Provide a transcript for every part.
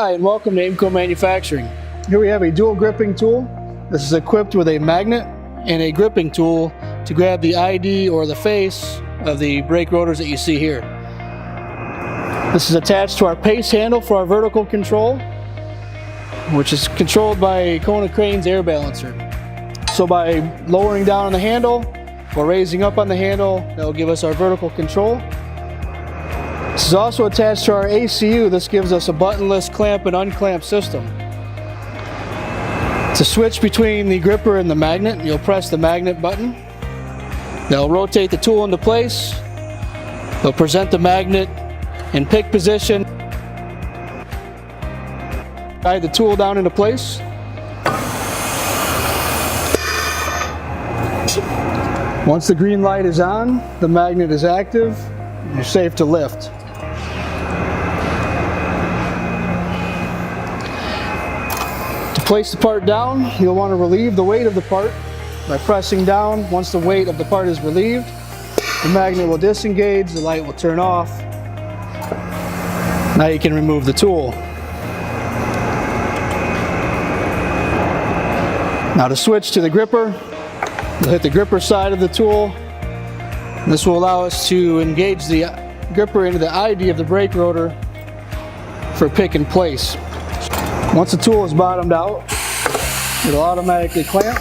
Hi, and welcome to Aimco Manufacturing. Here we have a dual gripping tool. This is equipped with a magnet and a gripping tool to grab the ID or the face of the brake rotors that you see here. This is attached to our pace handle for our vertical control, which is controlled by a Konecranes air balancer. So by lowering down on the handle or raising up on the handle, that will give us our vertical control. This is also attached to our ACU. This gives us a buttonless clamp and unclamp system. To switch between the gripper and the magnet, you'll press the magnet button. That'll rotate the tool into place. They'll present the magnet in pick position. Guide the tool down into place. Once the green light is on, the magnet is active, you're safe to lift. To place the part down, you'll want to relieve the weight of the part by pressing down. Once the weight of the part is relieved, the magnet will disengage, the light will turn off. Now you can remove the tool. Now to switch to the gripper, you'll hit the gripper side of the tool. This will allow us to engage the gripper into the ID of the brake rotor for pick and place. Once the tool is bottomed out, it'll automatically clamp.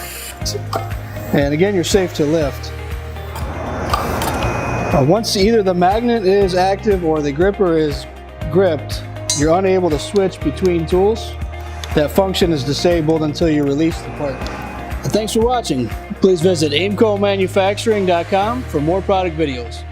And again, you're safe to lift. Once either the magnet is active or the gripper is gripped, you're unable to switch between tools. That function is disabled until you release the part. Thanks for watching. Please visit aimcomanufacturing.com for more product videos.